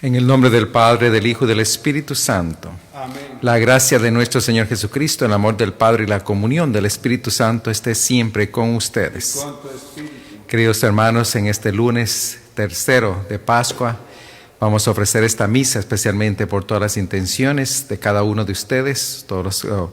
En el nombre del Padre, del Hijo y del Espíritu Santo. Amén. La gracia de nuestro Señor Jesucristo, el amor del Padre y la comunión del Espíritu Santo esté siempre con ustedes. Con tu espíritu. Queridos hermanos, en este lunes tercero de Pascua vamos a ofrecer esta misa especialmente por todas las intenciones de cada uno de ustedes, todos los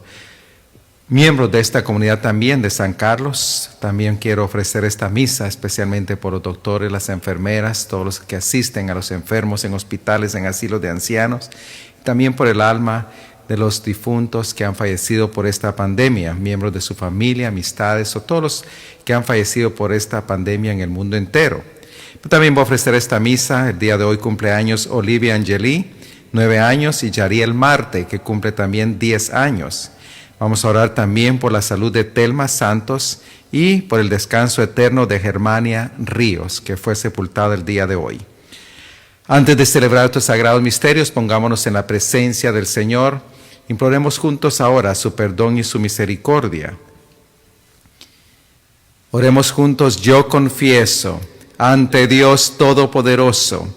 miembros de esta comunidad también de San Carlos. También quiero ofrecer esta misa especialmente por los doctores, las enfermeras, todos los que asisten a los enfermos en hospitales, en asilos de ancianos. También por el alma de los difuntos que han fallecido por esta pandemia, miembros de su familia, amistades o todos los que han fallecido por esta pandemia en el mundo entero. También voy a ofrecer esta misa. El día de hoy cumpleaños Olivia Angeli, 9 años, y Yariel Marte, que cumple también 10 años. Vamos a orar también por la salud de Telma Santos y por el descanso eterno de Germania Ríos, que fue sepultada el día de hoy. Antes de celebrar estos sagrados misterios, pongámonos en la presencia del Señor. Imploremos juntos ahora su perdón y su misericordia. Oremos juntos. Yo confieso ante Dios Todopoderoso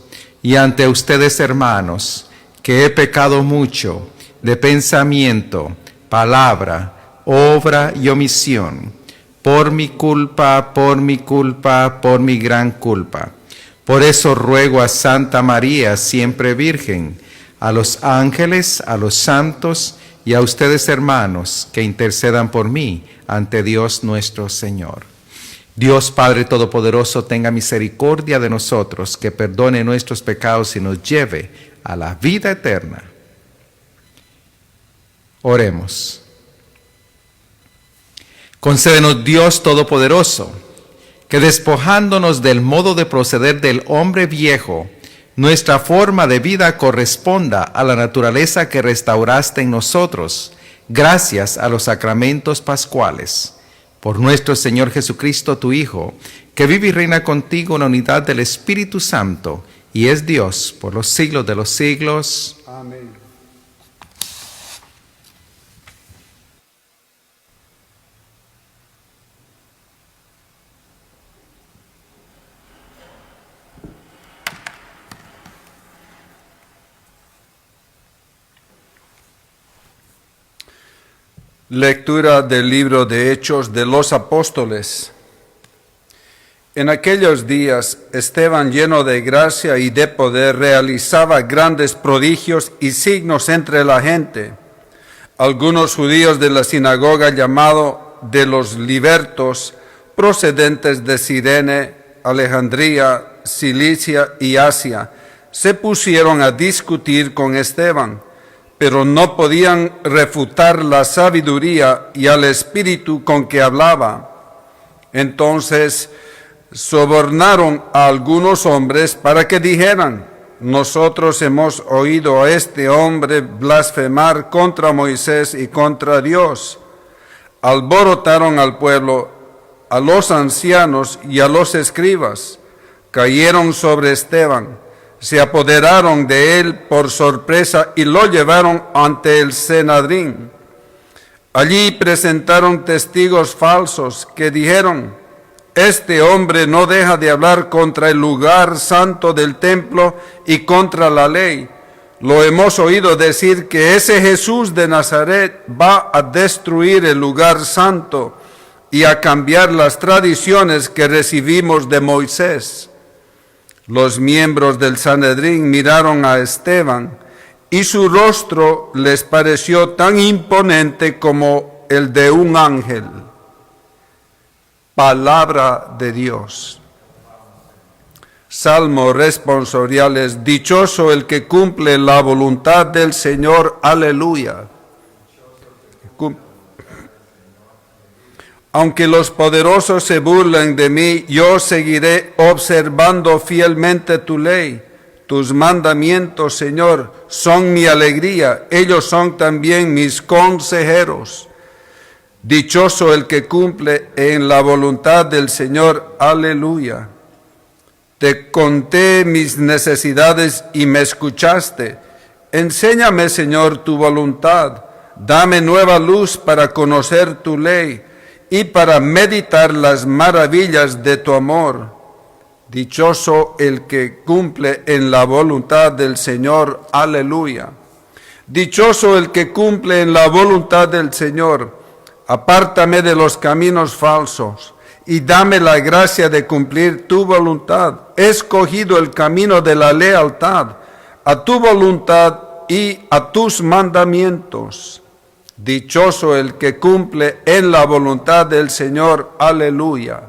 y ante ustedes, hermanos, que he pecado mucho de pensamiento, palabra, obra y omisión, por mi culpa, por mi gran culpa. Por eso ruego a Santa María, siempre Virgen, a los ángeles, a los santos y a ustedes, hermanos, que intercedan por mí ante Dios nuestro Señor. Dios Padre Todopoderoso, tenga misericordia de nosotros, que perdone nuestros pecados y nos lleve a la vida eterna. Oremos. Concédenos, Dios Todopoderoso, que despojándonos del modo de proceder del hombre viejo, nuestra forma de vida corresponda a la naturaleza que restauraste en nosotros, gracias a los sacramentos pascuales. Por nuestro Señor Jesucristo, tu Hijo, que vive y reina contigo en la unidad del Espíritu Santo, y es Dios por los siglos de los siglos. Amén. Lectura del libro de Hechos de los Apóstoles. En aquellos días, Esteban, lleno de gracia y de poder, realizaba grandes prodigios y signos entre la gente. Algunos judíos de la sinagoga llamado de los libertos, procedentes de Cirene, Alejandría, Cilicia y Asia, se pusieron a discutir con Esteban, pero no podían refutar la sabiduría y al espíritu con que hablaba. Entonces sobornaron a algunos hombres para que dijeran: nosotros hemos oído a este hombre blasfemar contra Moisés y contra Dios. Alborotaron al pueblo, a los ancianos y a los escribas. Cayeron sobre Esteban, se apoderaron de él por sorpresa y lo llevaron ante el Sanedrín. Allí presentaron testigos falsos que dijeron: este hombre no deja de hablar contra el lugar santo del templo y contra la ley. Lo hemos oído decir que ese Jesús de Nazaret va a destruir el lugar santo y a cambiar las tradiciones que recibimos de Moisés. Los miembros del Sanedrín miraron a Esteban y su rostro les pareció tan imponente como el de un ángel. Palabra de Dios. Salmo responsoriales. Dichoso el que cumple la voluntad del Señor. Aleluya. Aunque los poderosos se burlen de mí, yo seguiré observando fielmente tu ley. Tus mandamientos, Señor, son mi alegría. Ellos son también mis consejeros. Dichoso el que cumple en la voluntad del Señor. Aleluya. Te conté mis necesidades y me escuchaste. Enséñame, Señor, tu voluntad. Dame nueva luz para conocer tu ley y para meditar las maravillas de tu amor. Dichoso el que cumple en la voluntad del Señor. Aleluya. Dichoso el que cumple en la voluntad del Señor. Apártame de los caminos falsos y dame la gracia de cumplir tu voluntad. He escogido el camino de la lealtad, a tu voluntad y a tus mandamientos. Dichoso el que cumple en la voluntad del Señor. Aleluya.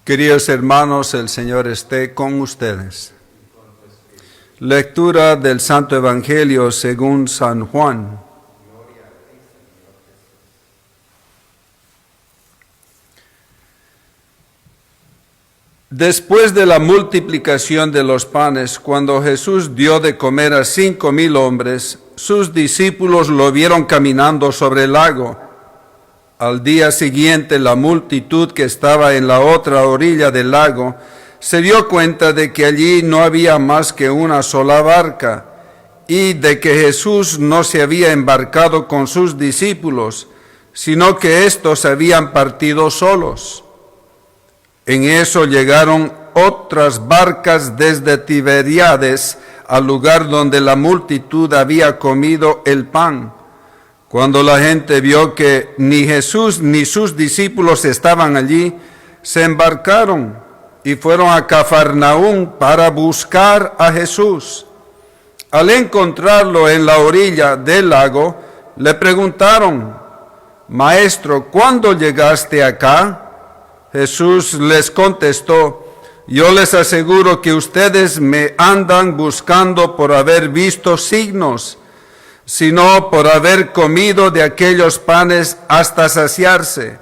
Queridos hermanos, el Señor esté con ustedes. Lectura del Santo Evangelio según San Juan. Después de la multiplicación de los panes, cuando Jesús dio de comer a 5,000 hombres, sus discípulos lo vieron caminando sobre el lago. Al día siguiente, la multitud que estaba en la otra orilla del lago se dio cuenta de que allí no había más que una sola barca y de que Jesús no se había embarcado con sus discípulos, sino que éstos habían partido solos. En eso llegaron otras barcas desde Tiberíades al lugar donde la multitud había comido el pan. Cuando la gente vio que ni Jesús ni sus discípulos estaban allí, se embarcaron y fueron a Cafarnaúm para buscar a Jesús. Al encontrarlo en la orilla del lago, le preguntaron: Maestro, ¿cuándo llegaste acá? Jesús les contestó: Yo les aseguro que ustedes me andan buscando por haber visto signos, sino por haber comido de aquellos panes hasta saciarse.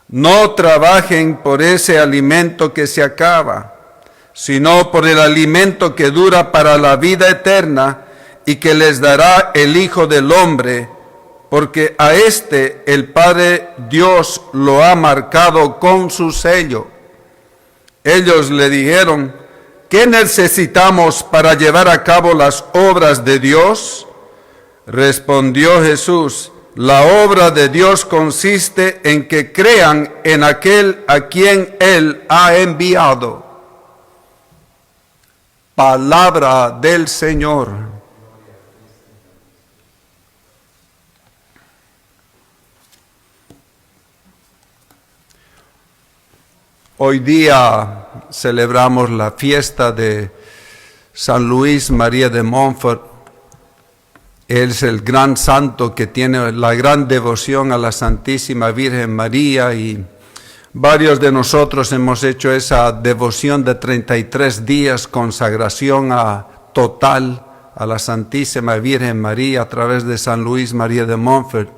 No trabajen por ese alimento que se acaba, sino por el alimento que dura para la vida eterna y que les dará el Hijo del Hombre, porque a este el Padre Dios lo ha marcado con su sello. Ellos le dijeron: ¿qué necesitamos para llevar a cabo las obras de Dios? Respondió Jesús: la obra de Dios consiste en que crean en aquel a quien Él ha enviado. Palabra del Señor. Hoy día celebramos la fiesta de San Luis María de Montfort. Él es el gran santo que tiene la gran devoción a la Santísima Virgen María, y varios de nosotros hemos hecho esa devoción de 33 días, consagración total a la Santísima Virgen María a través de San Luis María de Montfort.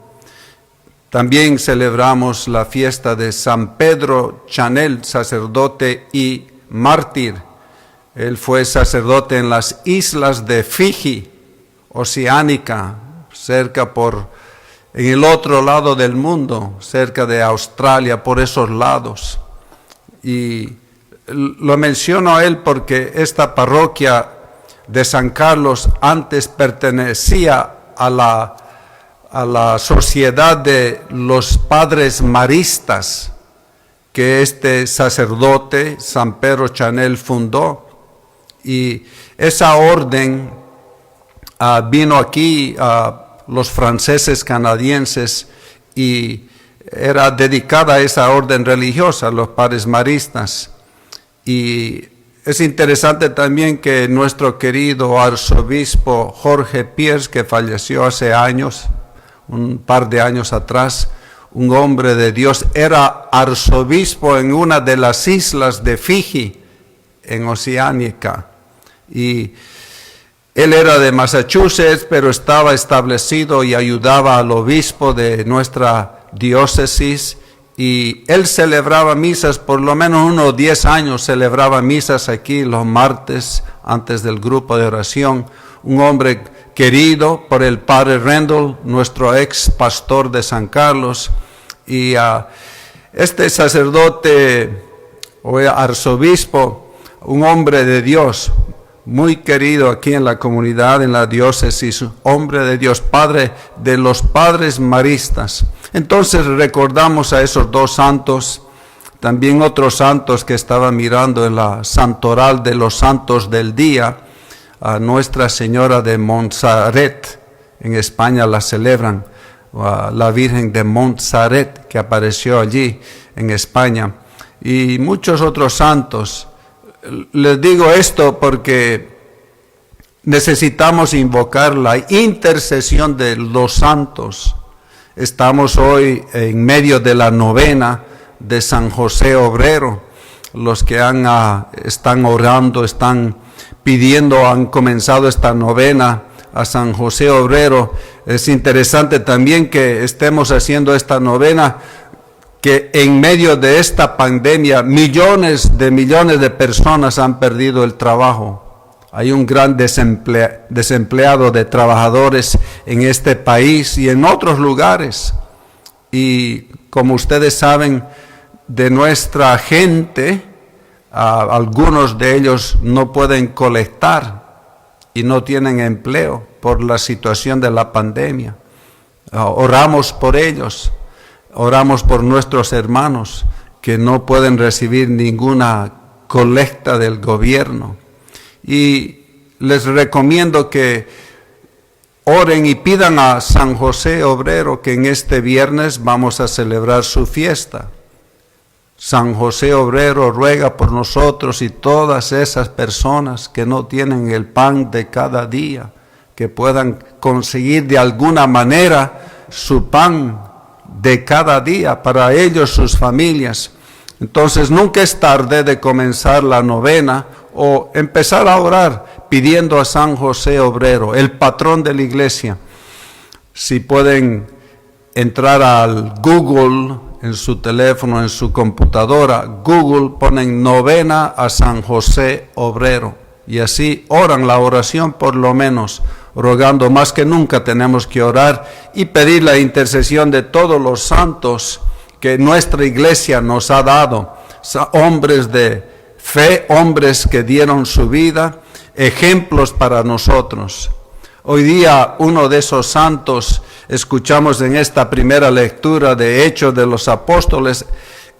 También celebramos la fiesta de San Pedro Chanel, sacerdote y mártir. Él fue sacerdote en las islas de Fiji, Oceánica, en el otro lado del mundo, cerca de Australia, por esos lados. Y lo menciono a él porque esta parroquia de San Carlos antes pertenecía a la sociedad de los padres maristas que este sacerdote, San Pedro Chanel, fundó. Y esa orden vino aquí a los franceses canadienses y era dedicada a esa orden religiosa, los padres maristas. Y es interesante también que nuestro querido arzobispo Jorge Piers, que falleció hace años, un par de años atrás, un hombre de Dios, era arzobispo en una de las islas de Fiji, en Oceánica. Y él era de Massachusetts, pero estaba establecido y ayudaba al obispo de nuestra diócesis, y él celebraba misas, por lo menos unos 10 años celebraba misas aquí los martes antes del grupo de oración. Un hombre querido por el padre Rendell, nuestro ex pastor de San Carlos, y este sacerdote o arzobispo, un hombre de Dios, muy querido aquí en la comunidad, en la diócesis, hombre de Dios, padre de los padres maristas. Entonces recordamos a esos dos santos, también otros santos que estaba mirando en la santoral de los santos del día, a Nuestra Señora de Montserrat, en España la celebran, a la Virgen de Montserrat que apareció allí en España, y muchos otros santos. Les digo esto porque necesitamos invocar la intercesión de los santos. Estamos hoy en medio de la novena de San José Obrero. Los que están orando, están pidiendo, han comenzado esta novena a San José Obrero. Es interesante también que estemos haciendo esta novena, que en medio de esta pandemia millones de personas han perdido el trabajo. Hay un gran desempleado de trabajadores en este país y en otros lugares. Y como ustedes saben, de nuestra gente, algunos de ellos no pueden colectar y no tienen empleo por la situación de la pandemia. Oramos por ellos. Oramos por nuestros hermanos que no pueden recibir ninguna colecta del gobierno. Y les recomiendo que oren y pidan a San José Obrero, que en este viernes vamos a celebrar su fiesta. San José Obrero ruega por nosotros y todas esas personas que no tienen el pan de cada día, que puedan conseguir de alguna manera su pan de cada día para ellos, sus familias. Entonces nunca es tarde de comenzar la novena o empezar a orar pidiendo a San José Obrero, el patrón de la iglesia. Si pueden entrar al Google en su teléfono, en su computadora, Google, ponen novena a San José Obrero y así oran la oración, por lo menos rogando. Más que nunca tenemos que orar y pedir la intercesión de todos los santos que nuestra iglesia nos ha dado, hombres de fe, hombres que dieron su vida, ejemplos para nosotros. Hoy día uno de esos santos, escuchamos en esta primera lectura de Hechos de los Apóstoles,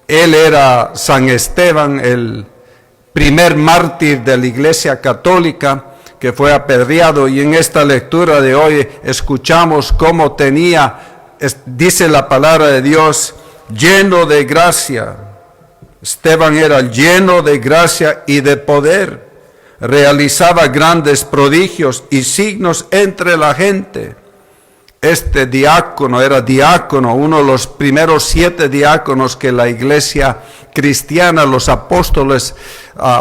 él era San Esteban, el primer mártir de la Iglesia Católica, que fue apedreado, y en esta lectura de hoy escuchamos cómo dice la palabra de Dios, lleno de gracia. Esteban era lleno de gracia y de poder, realizaba grandes prodigios y signos entre la gente. Este diácono era uno de los primeros 7 diáconos que la iglesia cristiana, los apóstoles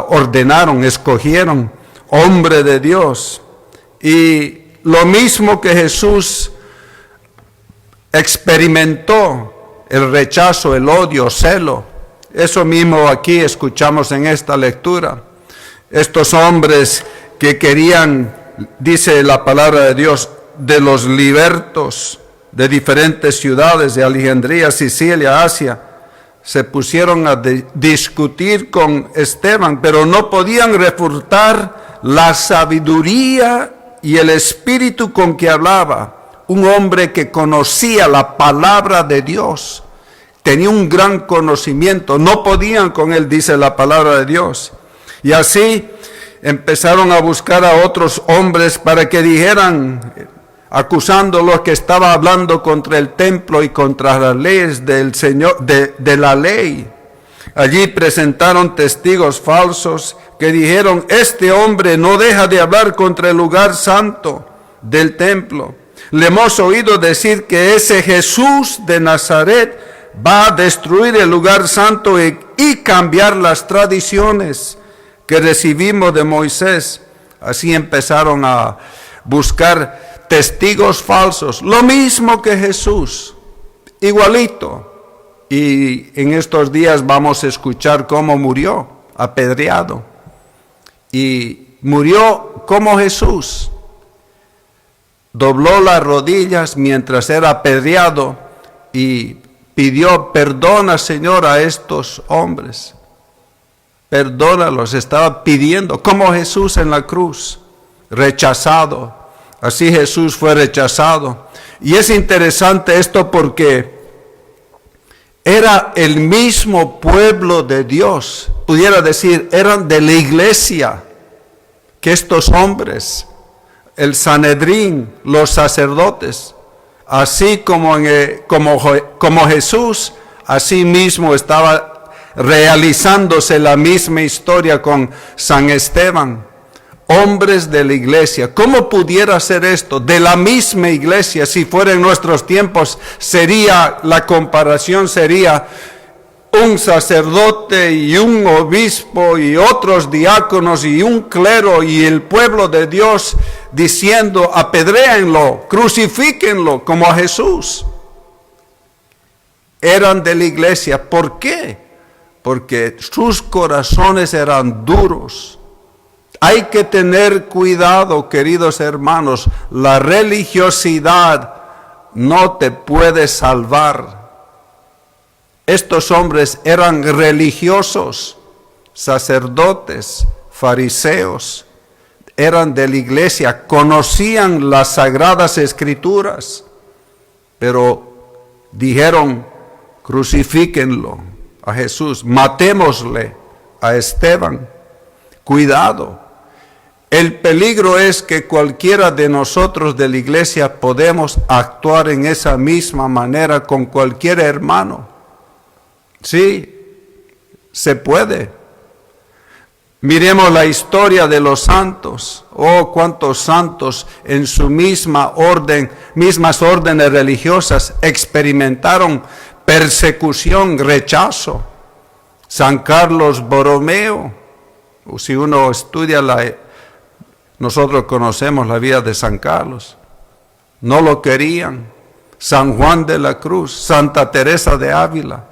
ordenaron, escogieron, hombre de Dios. Y lo mismo que Jesús experimentó, el rechazo, el odio, celo, eso mismo aquí escuchamos en esta lectura. Estos hombres que querían, dice la palabra de Dios, de los libertos de diferentes ciudades de Alejandría, Sicilia, Asia, se pusieron a discutir con Esteban, pero no podían refutar la sabiduría y el espíritu con que hablaba. Un hombre que conocía la palabra de Dios, tenía un gran conocimiento, no podían con él, dice la palabra de Dios. Y así empezaron a buscar a otros hombres para que dijeran, acusándolos que estaba hablando contra el templo y contra las leyes del Señor, de la ley. Allí presentaron testigos falsos que dijeron, este hombre no deja de hablar contra el lugar santo del templo. Le hemos oído decir que ese Jesús de Nazaret va a destruir el lugar santo y cambiar las tradiciones que recibimos de Moisés. Así empezaron a buscar testigos falsos, lo mismo que Jesús, igualito. y en estos días vamos a escuchar cómo murió, apedreado. Y murió como Jesús. Dobló las rodillas mientras era apedreado y pidió: perdona, Señor, a estos hombres. Perdónalos, estaba pidiendo, como Jesús en la cruz, rechazado. Así Jesús fue rechazado. Y es interesante esto porque era el mismo pueblo de Dios, pudiera decir, eran de la iglesia, que estos hombres, el Sanedrín, los sacerdotes, así como Jesús, así mismo estaba realizándose la misma historia con San Esteban. Hombres de la iglesia. ¿Cómo pudiera ser esto? De la misma iglesia, si fuera en nuestros tiempos, la comparación sería un sacerdote y un obispo y otros diáconos y un clero y el pueblo de Dios diciendo: apedréenlo, crucifíquenlo como a Jesús. Eran de la iglesia. ¿Por qué? Porque sus corazones eran duros. Hay que tener cuidado, queridos hermanos. La religiosidad no te puede salvar. Estos hombres eran religiosos, sacerdotes, fariseos, eran de la iglesia, conocían las sagradas escrituras, pero dijeron: crucifíquenlo a Jesús, matémosle a Esteban. Cuidado. El peligro es que cualquiera de nosotros de la iglesia podemos actuar en esa misma manera con cualquier hermano. Sí, se puede. Miremos la historia de los santos. Oh, cuántos santos en su mismas órdenes religiosas experimentaron persecución, rechazo. San Carlos Borromeo. Si uno estudia nosotros conocemos la vida de San Carlos. No lo querían. San Juan de la Cruz, Santa Teresa de Ávila,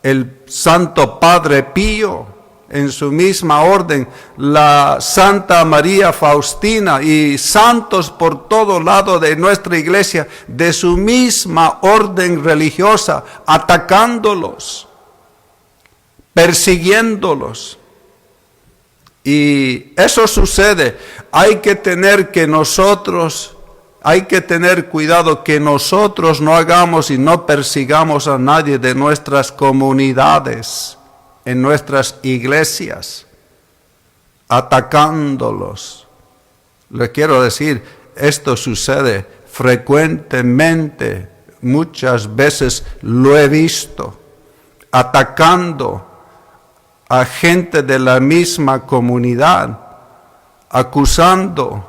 el Santo Padre Pío, en su misma orden, la Santa María Faustina y santos por todo lado de nuestra iglesia, de su misma orden religiosa, atacándolos, persiguiéndolos. Y eso sucede. Hay que tener cuidado que nosotros no hagamos y no persigamos a nadie de nuestras comunidades, en nuestras iglesias, atacándolos. Le quiero decir, esto sucede frecuentemente, muchas veces lo he visto, atacando a gente de la misma comunidad, acusando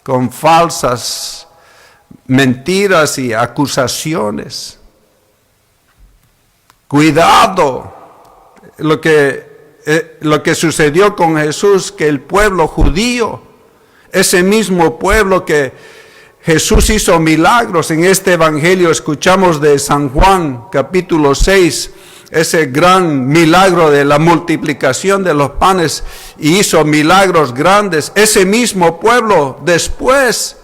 con falsas mentiras y acusaciones. Cuidado, lo que sucedió con Jesús, que el pueblo judío, ese mismo pueblo que Jesús hizo milagros. En este evangelio escuchamos de San Juan, capítulo 6, ese gran milagro de la multiplicación de los panes, y hizo milagros grandes. Ese mismo pueblo después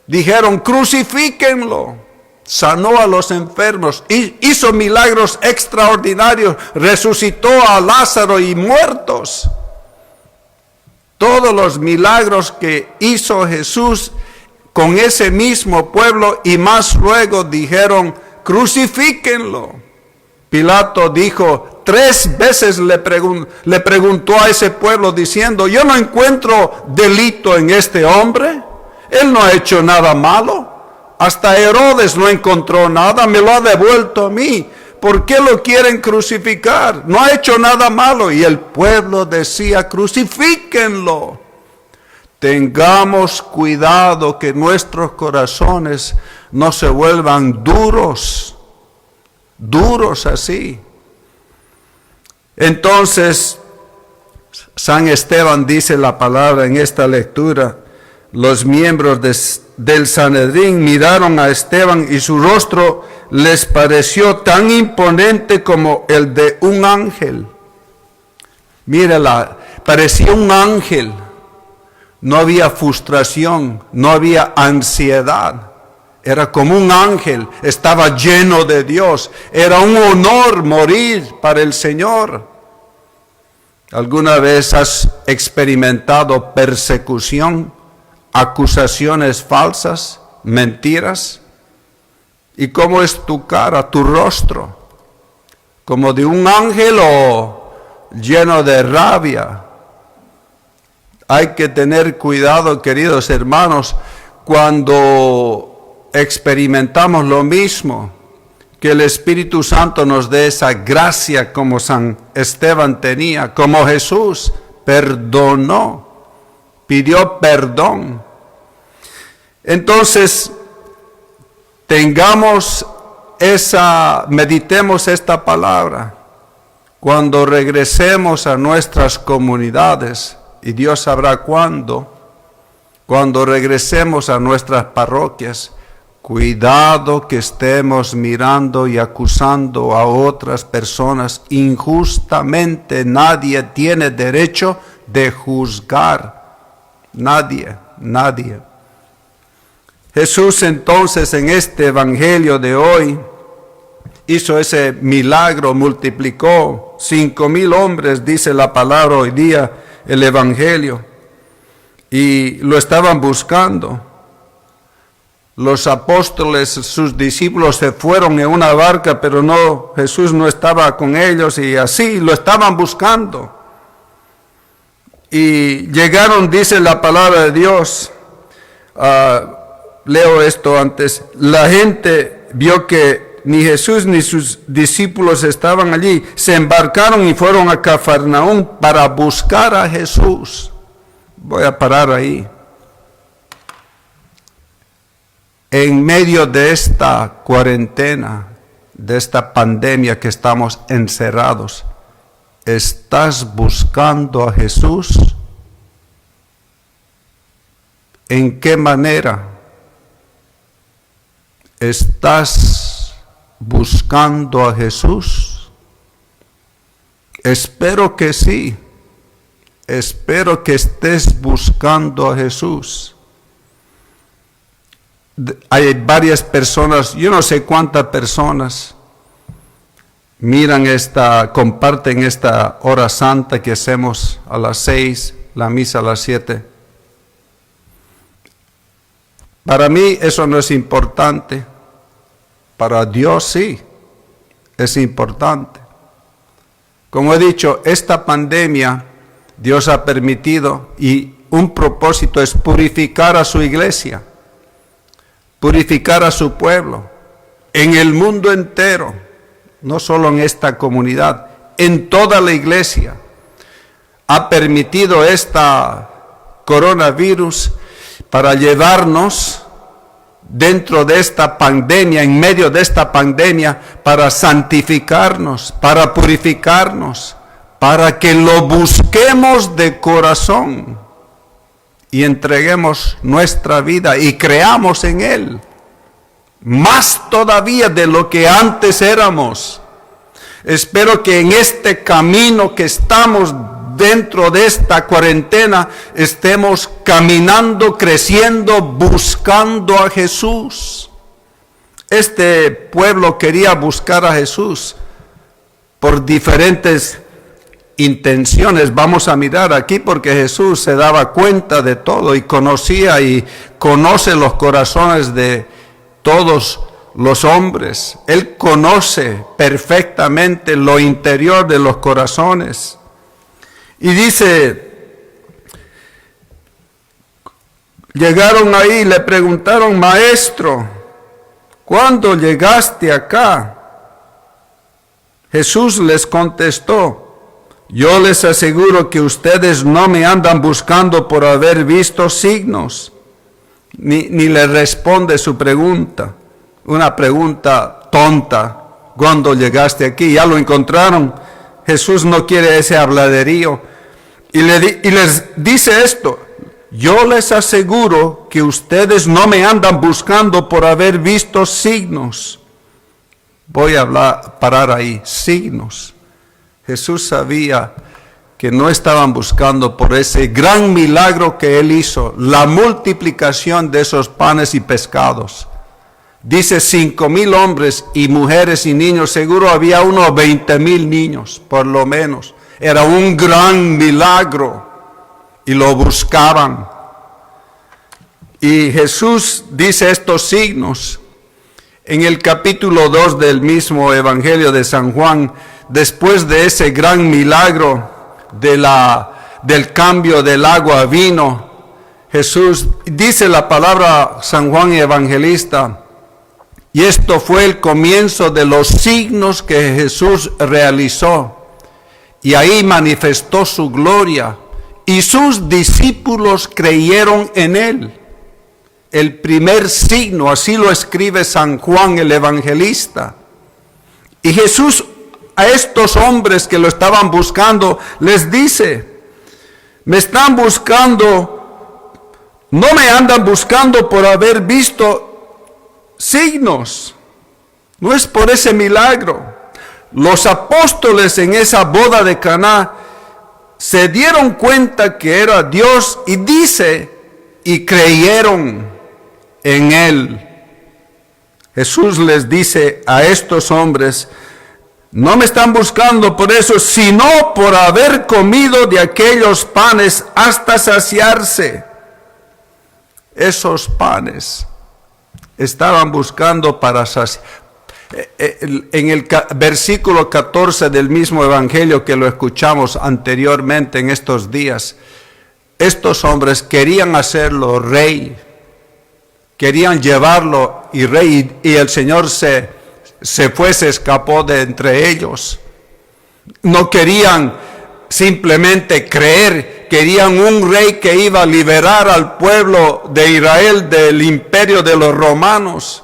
dijeron: crucifíquenlo. Sanó a los enfermos, hizo milagros extraordinarios, resucitó a Lázaro y muertos. Todos los milagros que hizo Jesús con ese mismo pueblo, y más luego dijeron: crucifíquenlo. Pilato dijo, 3 veces le preguntó a ese pueblo diciendo: yo no encuentro delito en este hombre, él no ha hecho nada malo, hasta Herodes no encontró nada, me lo ha devuelto a mí, ¿por qué lo quieren crucificar? No ha hecho nada malo. Y el pueblo decía: crucifíquenlo. Tengamos cuidado que nuestros corazones no se vuelvan duros así. Entonces, San Esteban dice la palabra en esta lectura: los miembros del Sanedrín miraron a Esteban y su rostro les pareció tan imponente como el de un ángel. Mírala, parecía un ángel. No había frustración, no había ansiedad. Era como un ángel, estaba lleno de Dios. Era un honor morir para el Señor. ¿Alguna vez has experimentado persecución, acusaciones falsas, mentiras? ¿Y cómo es tu cara, tu rostro? ¿Como de un ángel o lleno de rabia? Hay que tener cuidado, queridos hermanos, cuando experimentamos lo mismo, que el Espíritu Santo nos dé esa gracia como San Esteban tenía, como Jesús perdonó, pidió perdón. Entonces, meditemos esta palabra cuando regresemos a nuestras comunidades, y Dios sabrá cuándo regresemos a nuestras parroquias. Cuidado que estemos mirando y acusando a otras personas injustamente. Nadie tiene derecho de juzgar. Nadie. Jesús entonces en este evangelio de hoy hizo ese milagro, multiplicó 5,000 hombres, dice la palabra hoy día, el evangelio, y lo estaban buscando. Los apóstoles, sus discípulos se fueron en una barca, pero no, Jesús no estaba con ellos y así lo estaban buscando. Y llegaron, dice la palabra de Dios, leo esto antes, la gente vio que ni Jesús ni sus discípulos estaban allí, se embarcaron y fueron a Cafarnaúm para buscar a Jesús. Voy a parar ahí. En medio de esta cuarentena, de esta pandemia que estamos encerrados, ¿estás buscando a Jesús? ¿En qué manera? ¿Estás buscando a Jesús? Espero que sí. Espero que estés buscando a Jesús. Hay varias personas, yo no sé cuántas personas comparten esta hora santa que hacemos a las 6, la misa a las 7. Para mí eso no es importante, para Dios sí, es importante. Como he dicho, esta pandemia Dios ha permitido y un propósito es purificar a su iglesia. Purificar a su pueblo, en el mundo entero, no solo en esta comunidad, en toda la iglesia. Ha permitido esta coronavirus para llevarnos dentro de esta pandemia, en medio de esta pandemia, para santificarnos, para purificarnos, para que lo busquemos de corazón. Y entreguemos nuestra vida y creamos en Él, más todavía de lo que antes éramos. Espero que en este camino que estamos dentro de esta cuarentena, estemos caminando, creciendo, buscando a Jesús. Este pueblo quería buscar a Jesús por diferentes intenciones. Vamos a mirar aquí porque Jesús se daba cuenta de todo y conocía y conoce los corazones de todos los hombres. Él conoce perfectamente lo interior de los corazones. Y dice, llegaron ahí y le preguntaron, maestro, ¿cuándo llegaste acá? Jesús les contestó, yo les aseguro que ustedes no me andan buscando por haber visto signos. Ni le responde su pregunta, una pregunta tonta. ¿Cuándo llegaste aquí? Ya lo encontraron. Jesús no quiere ese habladerío. Y les dice esto, yo les aseguro que ustedes no me andan buscando por haber visto signos. Voy a parar ahí, signos. Jesús sabía que no estaban buscando por ese gran milagro que Él hizo, la multiplicación de esos panes y pescados. Dice 5,000 hombres y mujeres y niños, seguro había unos 20,000 niños, por lo menos. Era un gran milagro y lo buscaban. Y Jesús dice estos signos en el capítulo 2 del mismo Evangelio de San Juan, después de ese gran milagro del cambio del agua a vino. Jesús dice la palabra San Juan Evangelista, y esto fue el comienzo de los signos que Jesús realizó, y ahí manifestó su gloria, y sus discípulos creyeron en Él. El primer signo, así lo escribe San Juan el Evangelista. Y Jesús a estos hombres que lo estaban buscando les dice: me están buscando, no me andan buscando por haber visto signos, no es por ese milagro. Los apóstoles en esa boda de Caná se dieron cuenta que era Dios, y dice, y creyeron en Él. Jesús les dice a estos hombres: no me están buscando por eso, sino por haber comido de aquellos panes hasta saciarse. Esos panes estaban buscando para saciar. En el versículo 14 del mismo Evangelio que lo escuchamos anteriormente en estos días, estos hombres querían hacerlo rey, querían llevarlo y rey, y el Señor se escapó de entre ellos. No querían simplemente creer, querían un rey que iba a liberar al pueblo de Israel del imperio de los romanos.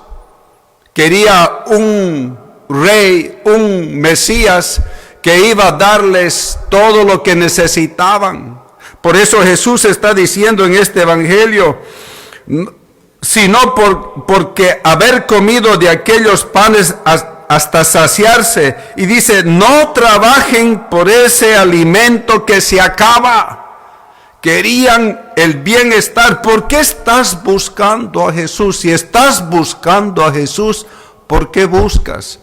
Quería un rey, un Mesías que iba a darles todo lo que necesitaban. Por eso Jesús está diciendo en este evangelio: sino porque haber comido de aquellos panes hasta saciarse. Y dice: no trabajen por ese alimento que se acaba. Querían el bienestar. ¿Por qué estás buscando a Jesús? Si estás buscando a Jesús, ¿por qué buscas?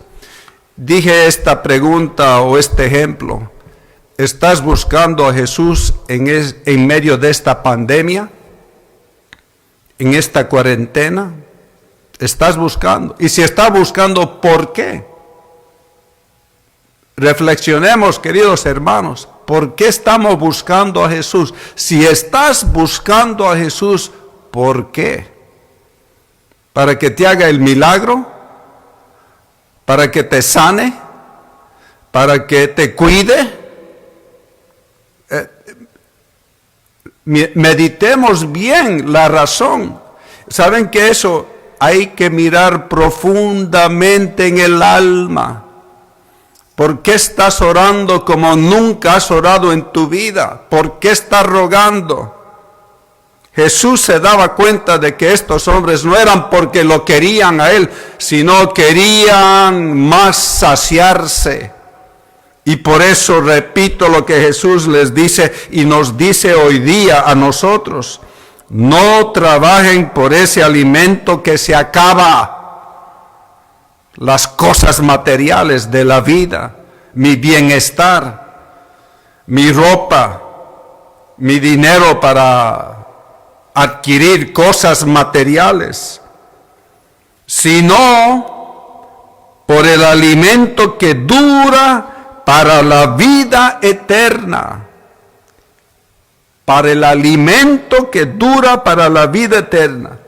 Dije esta pregunta o este ejemplo: ¿estás buscando a Jesús en medio de esta pandemia? ¿En esta cuarentena? ¿Estás buscando? Y si estás buscando, ¿por qué? Reflexionemos, queridos hermanos, ¿por qué estamos buscando a Jesús? Si estás buscando a Jesús, ¿por qué? ¿Para que te haga el milagro? ¿Para que te sane? ¿Para que te cuide? Meditemos bien la razón. ¿Saben que eso hay que mirar profundamente en el alma? ¿Por qué estás orando como nunca has orado en tu vida? ¿Por qué estás rogando? Jesús se daba cuenta de que estos hombres no eran porque lo querían a Él, sino querían más saciarse. Y por eso repito lo que Jesús les dice y nos dice hoy día a nosotros: no trabajen por ese alimento que se acaba. Las cosas materiales de la vida, mi bienestar, mi ropa, mi dinero para adquirir cosas materiales, sino por el alimento que dura para la vida eterna. Para el alimento que dura para la vida eterna,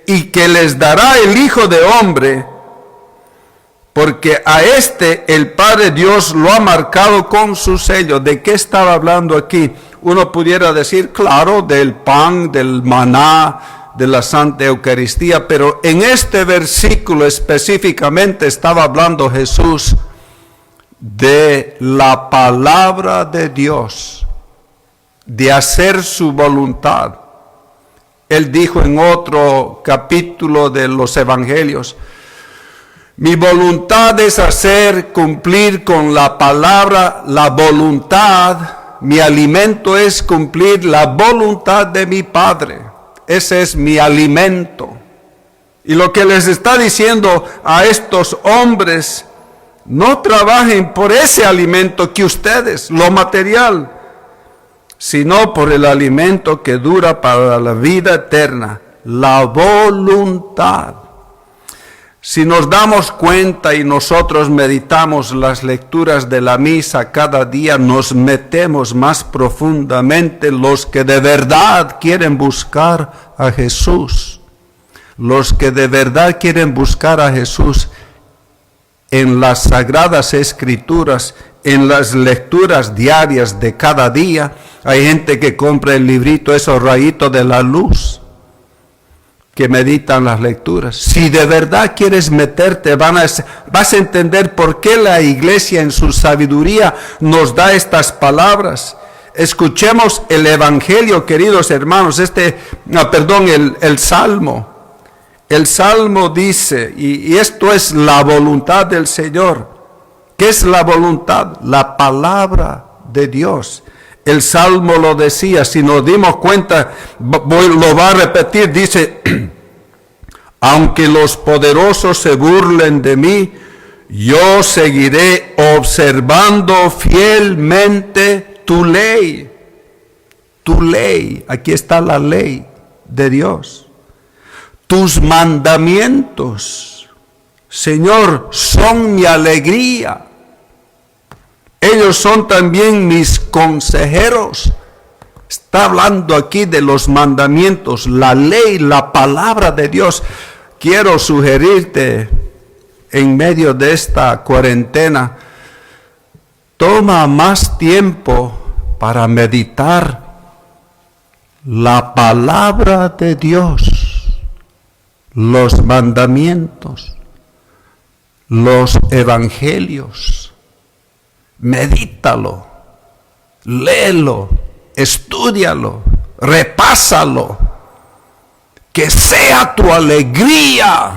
y que les dará el Hijo de Hombre, porque a este el Padre Dios lo ha marcado con su sello. ¿De qué estaba hablando aquí? Uno pudiera decir, claro, del pan, del maná, de la Santa Eucaristía, pero en este versículo específicamente estaba hablando Jesús de la palabra de Dios. de hacer su voluntad. Él dijo en otro capítulo de los Evangelios, mi voluntad es cumplir con la palabra, la voluntad, mi alimento es cumplir la voluntad de mi Padre. Ese es mi alimento. Y lo que les está diciendo a estos hombres, no trabajen por ese alimento que ustedes, lo material, sino por el alimento que dura para la vida eterna, la voluntad. Si nos damos cuenta y nosotros meditamos las lecturas de la misa cada día, nos metemos más profundamente los que de verdad quieren buscar a Jesús. Los que de verdad quieren buscar a Jesús en las Sagradas Escrituras, en las lecturas diarias de cada día. Hay gente que compra el librito, esos rayitos de la luz, que meditan las lecturas. Si de verdad quieres meterte, vas a entender por qué la iglesia en su sabiduría nos da estas palabras. Escuchemos el Evangelio, queridos hermanos, el Salmo. El Salmo dice, y esto es la voluntad del Señor. ¿Qué es la voluntad? La palabra de Dios. El Salmo lo decía, si nos dimos cuenta, lo va a repetir, dice, aunque los poderosos se burlen de mí, yo seguiré observando fielmente tu ley. Tu ley, aquí está la ley de Dios. Tus mandamientos, Señor, son mi alegría. Ellos son también mis consejeros. Está hablando aquí de los mandamientos, la ley, la palabra de Dios. Quiero sugerirte, en medio de esta cuarentena, toma más tiempo para meditar la palabra de Dios, los mandamientos, los evangelios. Medítalo, léelo, estúdialo, repásalo, que sea tu alegría,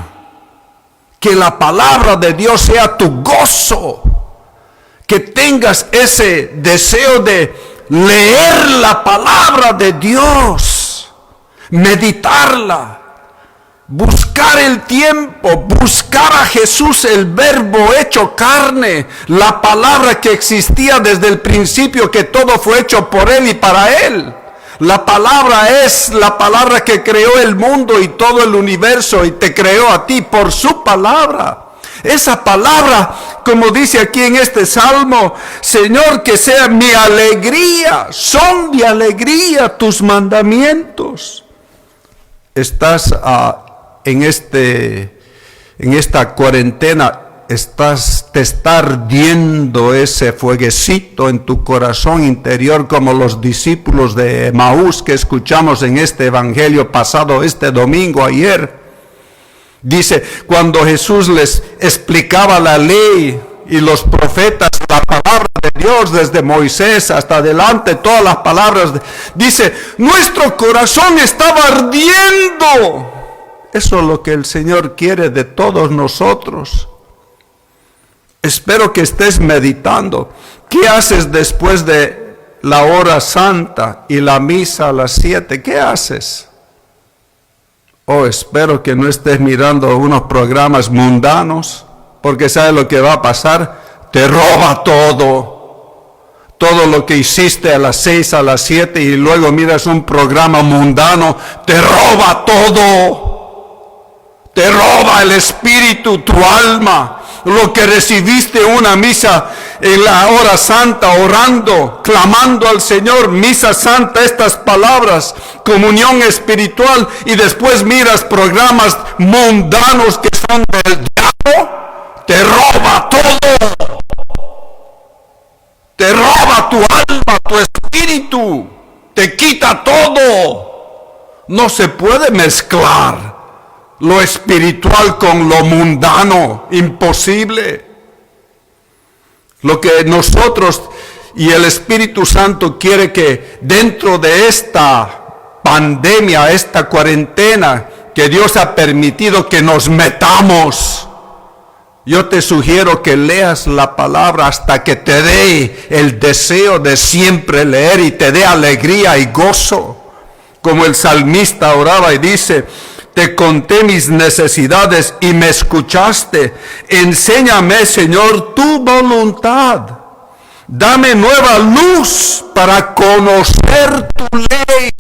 que la palabra de Dios sea tu gozo, que tengas ese deseo de leer la palabra de Dios, meditarla, buscar el tiempo, buscar a Jesús, el verbo hecho carne, la palabra que existía desde el principio, que todo fue hecho por Él y para Él. La palabra es la palabra que creó el mundo y todo el universo y te creó a ti por su palabra. Esa palabra, como dice aquí en este salmo, Señor, que sea mi alegría, son mi alegría tus mandamientos. Estás en esta cuarentena, te está ardiendo ese fueguecito en tu corazón interior, como los discípulos de Emaús que escuchamos en este evangelio pasado, este domingo, ayer. Dice, cuando Jesús les explicaba la ley y los profetas, la palabra de Dios desde Moisés hasta adelante, todas las palabras, dice, nuestro corazón estaba ardiendo. Eso es lo que el Señor quiere de todos nosotros. Espero que estés meditando. ¿Qué haces después de la hora santa y la misa a las 7? ¿Qué haces? Espero que no estés mirando unos programas mundanos, porque ¿sabes lo que va a pasar? Te roba todo lo que hiciste a las 6, a las 7, y luego miras un programa mundano, te roba todo. Te roba el espíritu, tu alma, lo que recibiste una misa en la hora santa, orando, clamando al Señor, misa santa, estas palabras, comunión espiritual, y después miras programas mundanos que son del diablo, te roba todo. Te roba tu alma, tu espíritu, te quita todo. No se puede mezclar lo espiritual con lo mundano, imposible. Lo que nosotros y el Espíritu Santo quiere que dentro de esta pandemia, esta cuarentena que Dios ha permitido que nos metamos, yo te sugiero que leas la palabra hasta que te dé el deseo de siempre leer y te dé alegría y gozo. Como el salmista oraba y dice: te conté mis necesidades y me escuchaste. Enséñame, Señor, tu voluntad. Dame nueva luz para conocer tu ley.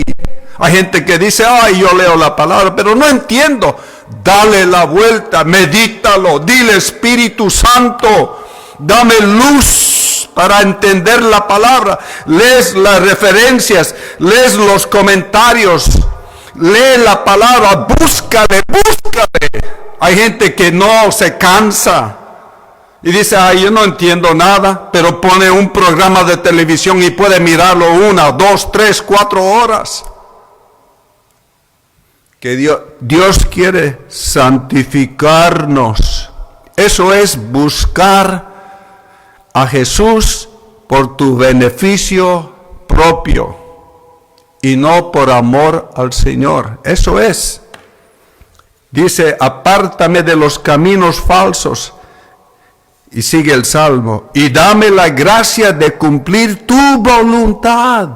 Hay gente que dice: ay, yo leo la palabra, pero no entiendo. Dale la vuelta, medítalo, dile: Espíritu Santo, dame luz para entender la palabra. Lees las referencias, lees los comentarios, lee la palabra, búscale. Hay gente que no se cansa y dice: ay, yo no entiendo nada, pero pone un programa de televisión y puede mirarlo 1, 2, 3, 4 horas. Que Dios quiere santificarnos. Eso es buscar a Jesús por tu beneficio propio y no por amor al Señor. Eso es. Dice: apártame de los caminos falsos. Y sigue el Salmo: y dame la gracia de cumplir tu voluntad.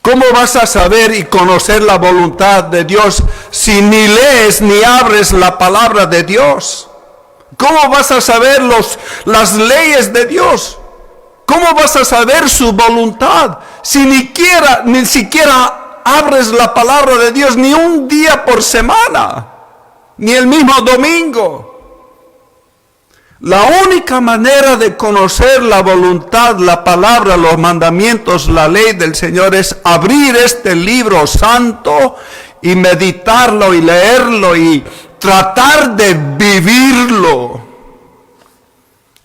¿Cómo vas a saber y conocer la voluntad de Dios si ni lees ni abres la palabra de Dios? ¿Cómo vas a saber las leyes de Dios? ¿Cómo vas a saber su voluntad si ni siquiera abres la palabra de Dios ni un día por semana, ni el mismo domingo? La única manera de conocer la voluntad, la palabra, los mandamientos, la ley del Señor es abrir este libro santo y meditarlo y leerlo y tratar de vivirlo.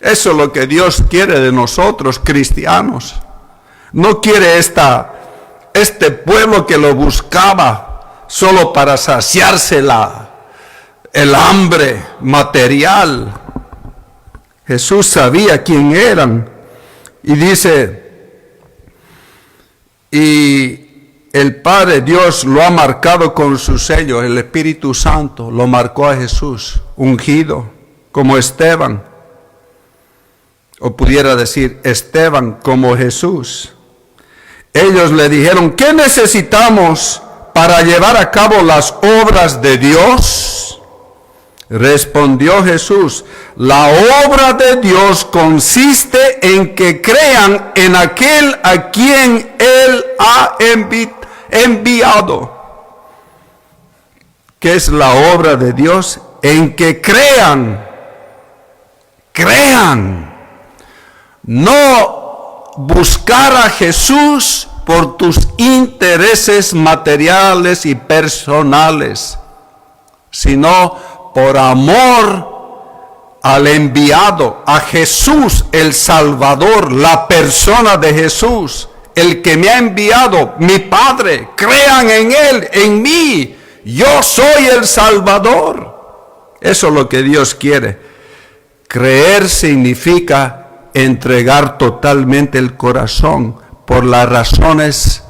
Eso es lo que Dios quiere de nosotros, cristianos. No quiere este pueblo que lo buscaba solo para saciarse el hambre material. Jesús sabía quién eran. Y dice: y el Padre Dios lo ha marcado con su sello. El Espíritu Santo lo marcó a Jesús, ungido, como Esteban. O pudiera decir Esteban como Jesús. Ellos le dijeron: ¿qué necesitamos para llevar a cabo las obras de Dios? Respondió Jesús: la obra de Dios consiste en que crean en aquel a quien Él ha enviado. ¿Qué es la obra de Dios? En que crean. No buscar a Jesús por tus intereses materiales y personales, sino por amor al enviado, a Jesús el Salvador, la persona de Jesús, el que me ha enviado, mi Padre. Crean en Él, en mí. Yo soy el Salvador. Eso es lo que Dios quiere. Creer significa entregar totalmente el corazón por las razones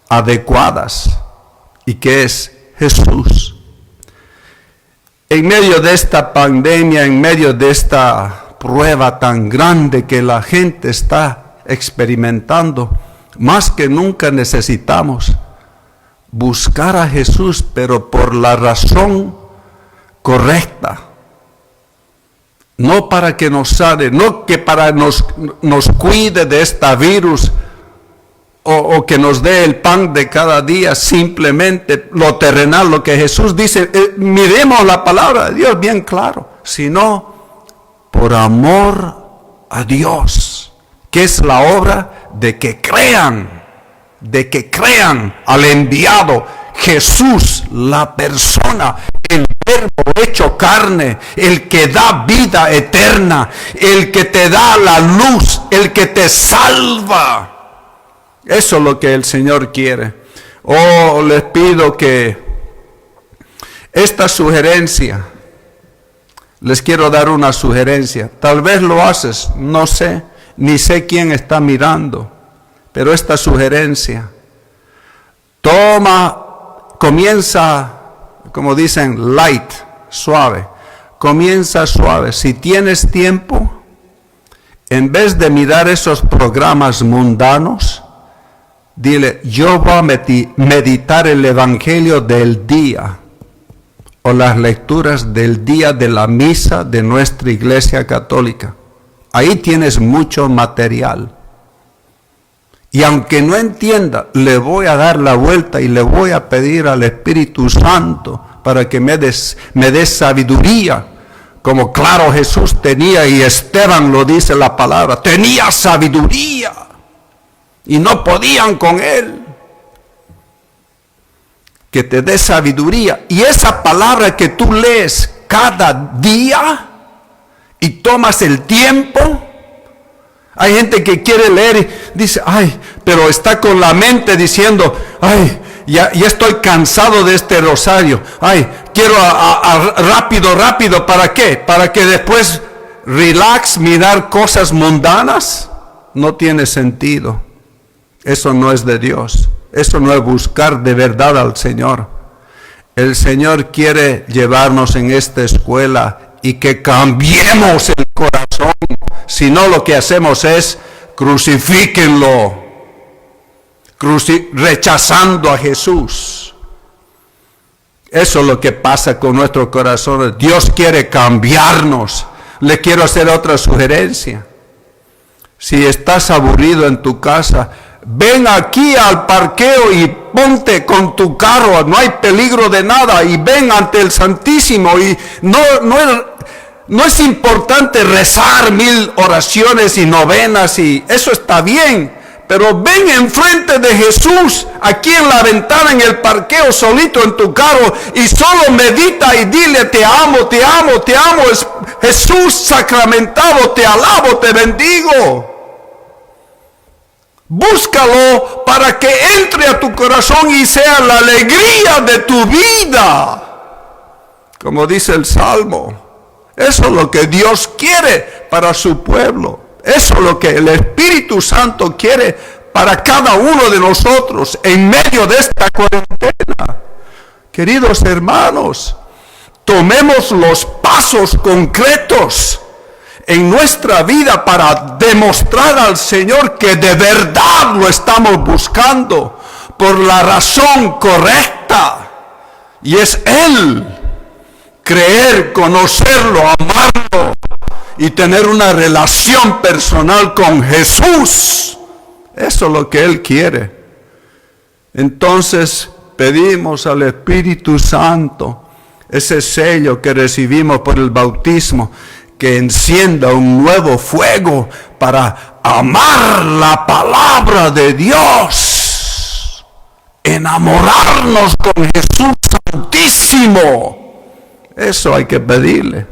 adecuadas. ¿Y qué es? Jesús. En medio de esta pandemia, en medio de esta prueba tan grande que la gente está experimentando, más que nunca necesitamos buscar a Jesús, pero por la razón correcta. No para que nos sane, no que para nos cuide de este virus o que nos dé el pan de cada día, simplemente lo terrenal, lo que Jesús dice. Miremos la palabra de Dios bien claro, sino por amor a Dios, que es la obra de que crean al enviado, Jesús, la persona, el Verbo hecho carne, el que da vida eterna, el que te da la luz, el que te salva. Eso es lo que el Señor quiere. Les pido que esta sugerencia, les quiero dar una sugerencia. Tal vez lo haces, no sé. ni sé quién está mirando, pero esta sugerencia, comienza, como dicen, light, suave, comienza suave. Si tienes tiempo, en vez de mirar esos programas mundanos, dile, yo voy a meditar el Evangelio del día o las lecturas del día de la misa de nuestra Iglesia Católica. Ahí tienes mucho material. Y aunque no entienda, le voy a dar la vuelta y le voy a pedir al Espíritu Santo para que me dé sabiduría. Como claro Jesús tenía, y Esteban lo dice la palabra, tenía sabiduría y no podían con él. Que te dé sabiduría. Y esa palabra que tú lees cada día y tomas el tiempo. Hay gente que quiere leer y dice, ay, pero está con la mente diciendo, ay, ya estoy cansado de este rosario. Ay, quiero rápido, ¿para qué? Para que después relax, mirar cosas mundanas. No tiene sentido. Eso no es de Dios. Eso no es buscar de verdad al Señor. El Señor quiere llevarnos en esta escuela y que cambiemos el corazón. Si no, lo que hacemos es crucifíquenlo, rechazando a Jesús. Eso es lo que pasa con nuestro corazón. Dios quiere cambiarnos. Le quiero hacer otra sugerencia. Si estás aburrido en tu casa, ven aquí al parqueo y ponte con tu carro, no hay peligro de nada, y ven ante el Santísimo. Y no es importante rezar 1000 oraciones y novenas, y eso está bien, pero ven enfrente de Jesús, aquí en la ventana, en el parqueo, solito en tu carro, y solo medita y dile, te amo, te amo, te amo, Jesús sacramentado, te alabo, te bendigo. Búscalo para que entre a tu corazón y sea la alegría de tu vida. Como dice el Salmo, eso es lo que Dios quiere para su pueblo. Eso es lo que el Espíritu Santo quiere para cada uno de nosotros en medio de esta cuarentena. Queridos hermanos, tomemos los pasos concretos en nuestra vida para demostrar al Señor que de verdad lo estamos buscando por la razón correcta, y es Él. Creer, conocerlo, amarlo y tener una relación personal con Jesús. Eso es lo que Él quiere. Entonces pedimos al Espíritu Santo, ese sello que recibimos por el bautismo, que encienda un nuevo fuego para amar la palabra de Dios, enamorarnos con Jesús Santísimo. Eso hay que pedirle.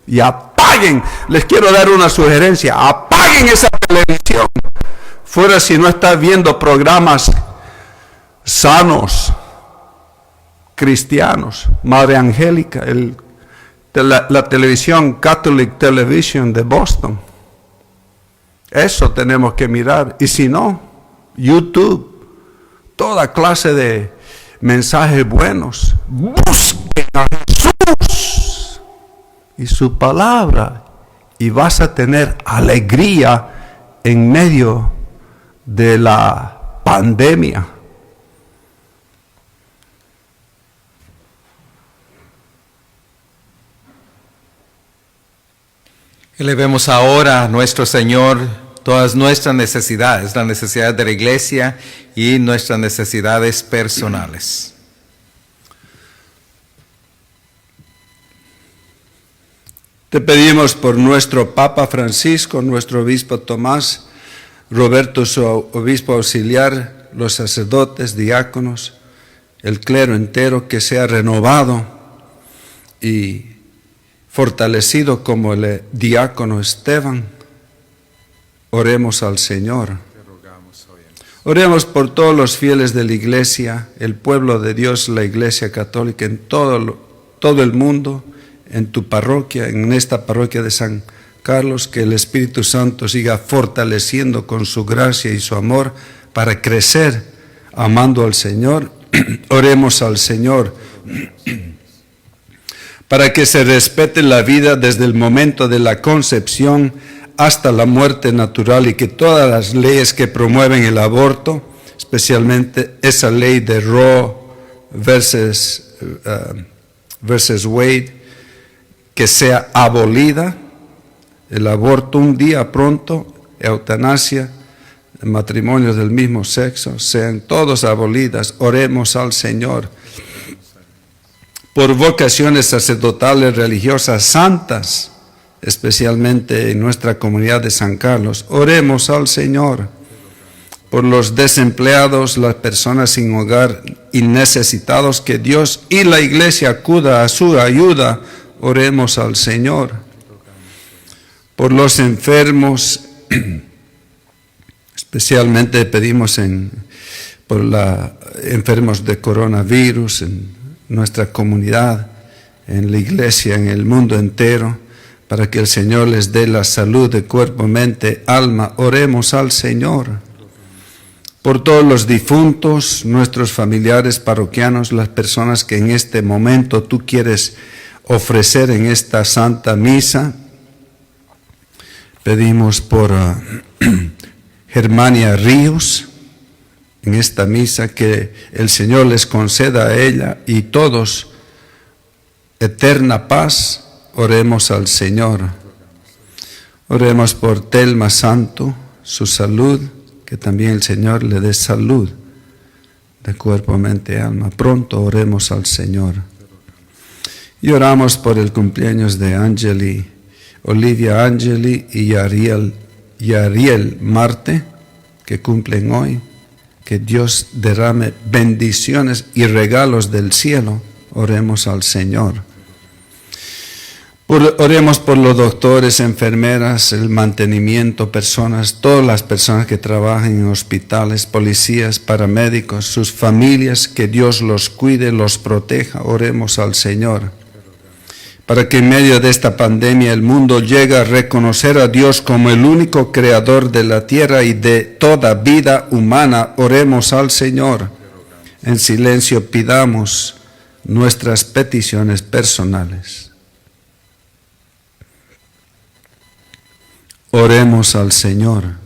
Y apaguen, les quiero dar una sugerencia, apaguen esa televisión. Fuera si no estás viendo programas sanos, cristianos. Madre Angélica, la televisión Catholic Television de Boston. Eso tenemos que mirar. Y si no, YouTube, toda clase de mensajes buenos. Busquen a Jesús y su palabra, y vas a tener alegría en medio de la pandemia. Elevemos ahora a nuestro Señor todas nuestras necesidades, las necesidades de la iglesia y nuestras necesidades personales. Te pedimos por nuestro Papa Francisco, nuestro obispo Tomás, Roberto, su obispo auxiliar, los sacerdotes, diáconos, el clero entero, que sea renovado y fortalecido como el diácono Esteban. Oremos al Señor. Oremos por todos los fieles de la iglesia, el pueblo de Dios, la iglesia católica en todo el mundo, en tu parroquia, en esta parroquia de San Carlos, que el Espíritu Santo siga fortaleciendo con su gracia y su amor para crecer amando al Señor. Oremos al Señor para que se respete la vida desde el momento de la concepción hasta la muerte natural, y que todas las leyes que promueven el aborto, especialmente esa ley de Roe versus Wade, que sea abolida. El aborto un día pronto, eutanasia, matrimonios del mismo sexo, sean todos abolidas. Oremos al Señor por vocaciones sacerdotales, religiosas, santas, especialmente en nuestra comunidad de San Carlos. Oremos al Señor por los desempleados, las personas sin hogar y necesitados, que Dios y la Iglesia acuda a su ayuda. Oremos al Señor por los enfermos, especialmente pedimos por los enfermos de coronavirus en nuestra comunidad, en la Iglesia, en el mundo entero, para que el Señor les dé la salud de cuerpo, mente, alma. Oremos al Señor por todos los difuntos, nuestros familiares parroquianos, las personas que en este momento tú quieres ofrecer en esta Santa Misa. Pedimos por Germania Ríos en esta misa, que el Señor les conceda a ella y todos eterna paz. Oremos al Señor. Oremos por Telma Santo, su salud, que también el Señor le dé salud de cuerpo, mente, alma. Pronto oremos al Señor. Y oramos por el cumpleaños de Olivia Angeli y Yariel Marte, que cumplen hoy. Que Dios derrame bendiciones y regalos del cielo. Oremos al Señor. Oremos por los doctores, enfermeras, el mantenimiento, personas, todas las personas que trabajan en hospitales, policías, paramédicos, sus familias, que Dios los cuide, los proteja. Oremos al Señor para que en medio de esta pandemia el mundo llegue a reconocer a Dios como el único creador de la tierra y de toda vida humana. Oremos al Señor. En silencio pidamos nuestras peticiones personales. Oremos al Señor.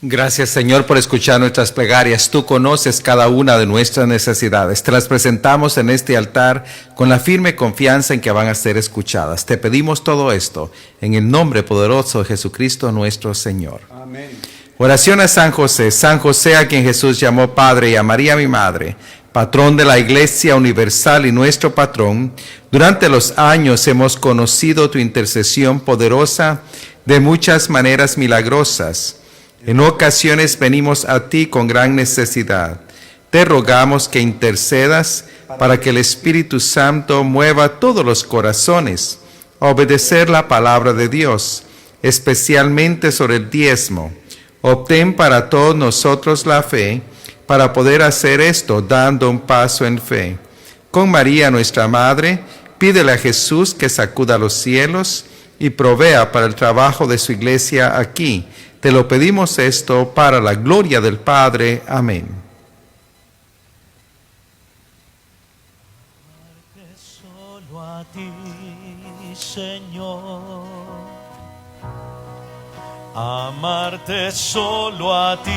Gracias, Señor, por escuchar nuestras plegarias. Tú conoces cada una de nuestras necesidades. Te las presentamos en este altar con la firme confianza en que van a ser escuchadas. Te pedimos todo esto en el nombre poderoso de Jesucristo nuestro Señor. Amén. Oración a San José. San José, a quien Jesús llamó Padre, y a María, mi Madre, patrón de la Iglesia Universal y nuestro patrón. Durante los años hemos conocido tu intercesión poderosa de muchas maneras milagrosas. En ocasiones venimos a ti con gran necesidad. Te rogamos que intercedas para que el Espíritu Santo mueva todos los corazones a obedecer la palabra de Dios, especialmente sobre el diezmo. Obtén para todos nosotros la fe para poder hacer esto dando un paso en fe. Con María, nuestra Madre, pídele a Jesús que sacuda los cielos y provea para el trabajo de su iglesia aquí. Te lo pedimos esto para la gloria del Padre. Amén. Solo a ti, Señor. Amarte solo a ti,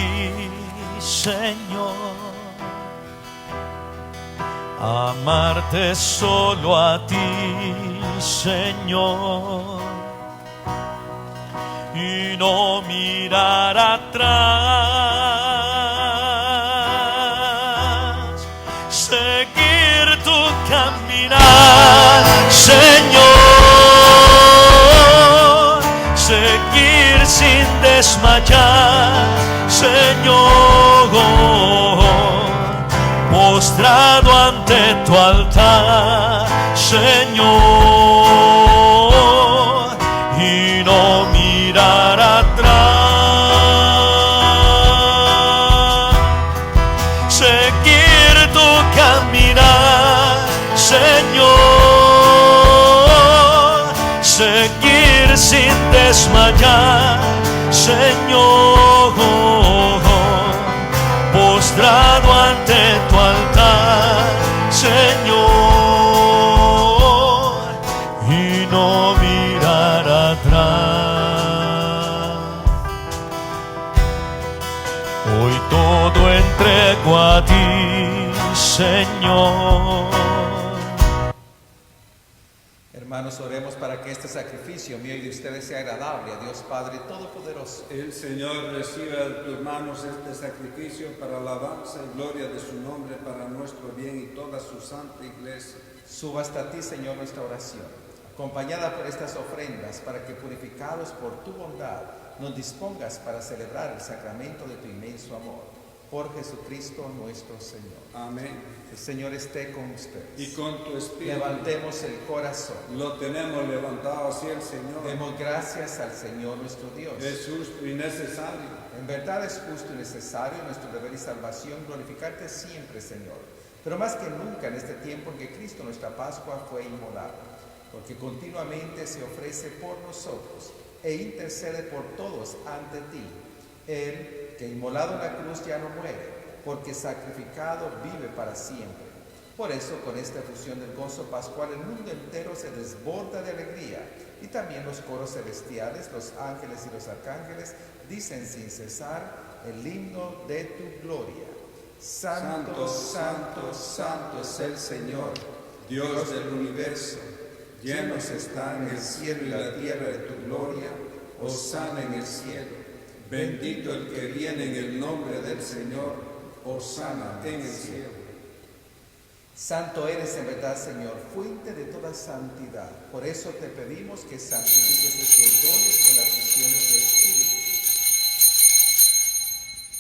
Señor. Amarte solo a ti, Señor. Y no mirar atrás, seguir tu caminar, Señor, seguir sin desmayar, Señor, postrado ante tu altar, Señor, y no mirar atrás, seguir tu caminar, Señor, seguir desmayar, Señor, postrado ante tu altar, Señor, y no mirar atrás. Hoy todo entrego a ti, Señor. Hermanos, oremos para que este sacrificio mío y de ustedes sea agradable a Dios Padre Todopoderoso. El Señor reciba de tus manos este sacrificio para alabanza y gloria de su nombre, para nuestro bien y toda su santa iglesia. Suba hasta ti, Señor, nuestra oración, acompañada por estas ofrendas, para que, purificados por tu bondad, nos dispongas para celebrar el sacramento de tu inmenso amor. Por Jesucristo nuestro Señor. Amén. El Señor esté con ustedes. Y con tu espíritu. Levantemos el corazón. Lo tenemos levantado hacia el Señor. Demos gracias al Señor nuestro Dios. Es justo y necesario. En verdad es justo y necesario, nuestro deber y salvación, glorificarte siempre, Señor. Pero más que nunca en este tiempo en que Cristo, nuestra Pascua, fue inmolado. Porque continuamente se ofrece por nosotros e intercede por todos ante ti. Él, que inmolado en la cruz ya no muere, porque sacrificado vive para siempre. Por eso, con esta efusión del gozo pascual, el mundo entero se desborda de alegría, y también los coros celestiales, los ángeles y los arcángeles dicen sin cesar el himno de tu gloria. Santo, santo, santo es el Señor, Dios del universo. Llenos están el cielo y la tierra de tu gloria. Hosana en el cielo. Bendito el que viene en el nombre del Señor. Hosana en el cielo. Santo eres en verdad, Señor, fuente de toda santidad. Por eso te pedimos que santifiques estos dones con la fusión de tu Espíritu,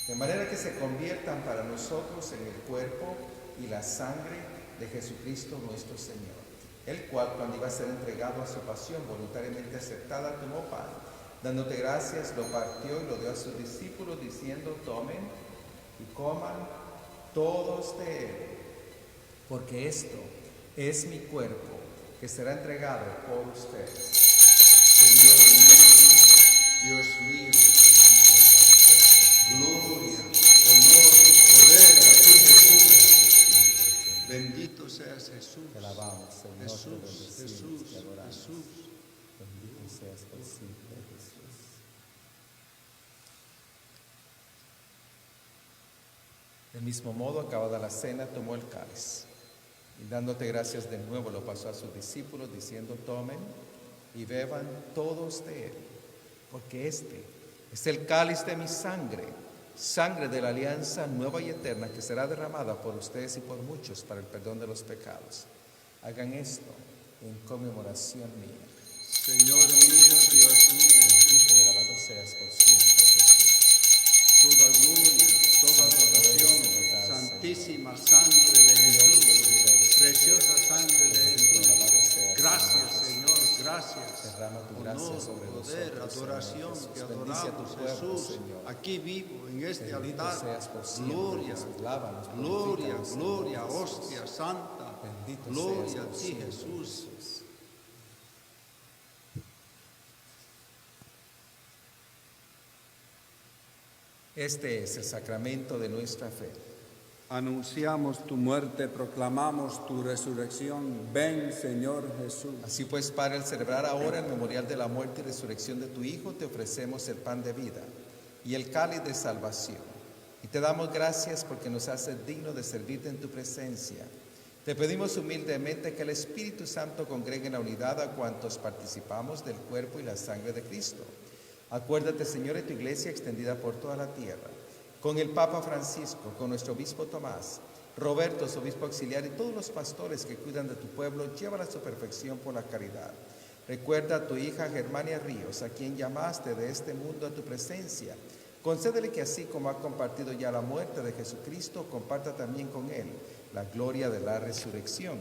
de manera que se conviertan para nosotros en el cuerpo y la sangre de Jesucristo nuestro Señor, el cual, cuando iba a ser entregado a su pasión voluntariamente aceptada, tomó pan, dándote gracias, lo partió y lo dio a sus discípulos, diciendo: tomen y coman todos de él, porque esto es mi cuerpo, que será entregado por ustedes. Señor mío, Dios mío, gloria, honor, poder a ti, Jesús. Bendito seas, Jesús. Te alabamos, Señor, Jesús, te bendecimos, Jesús, te adoramos. Jesús. Bendito seas por siempre, Jesús. Del mismo modo, acabada la cena, tomó el cáliz y, dándote gracias de nuevo, lo pasó a sus discípulos, diciendo: tomen y beban todos de él, porque este es el cáliz de mi sangre, sangre de la alianza nueva y eterna, que será derramada por ustedes y por muchos para el perdón de los pecados. Hagan esto en conmemoración mía. Señor mío, Dios mío, Bendito y alabado seas por siempre, Jesús. toda gloria, toda adoración, santísima sangre de Jesús, preciosa sangre de Jesús. Gracias, Señor, gracias. Derrama tu gracia Honor, sobre poder, nosotros, adoración, Señor te Jesús. Bendice a tu adoramos, pueblo, Jesús, Señor. aquí vivo, en este Bendito altar. seas por siempre, Gloria, Jesús. Lávanos, gloria, purifícanos, gloria, Señor Jesús. hostia santa. Bendito Gloria seas a por ti, siempre, Jesús. Este es el sacramento de nuestra fe. Anunciamos tu muerte, proclamamos tu resurrección. Ven, Señor Jesús. Así pues, Padre, al celebrar ahora el memorial de la muerte y resurrección de tu Hijo, te ofrecemos el pan de vida y el cáliz de salvación. Y te damos gracias porque nos haces digno de servirte en tu presencia. Te pedimos humildemente que el Espíritu Santo congregue en la unidad a cuantos participamos del cuerpo y la sangre de Cristo. Acuérdate, Señor, de tu iglesia extendida por toda la tierra, con el Papa Francisco, con nuestro obispo Tomás, Roberto, su obispo auxiliar, y todos los pastores que cuidan de tu pueblo. Llévala a su perfección por la caridad. Recuerda a tu hija Germania Ríos, a quien llamaste de este mundo a tu presencia. Concédele que, así como ha compartido ya la muerte de Jesucristo, comparta también con él la gloria de la resurrección.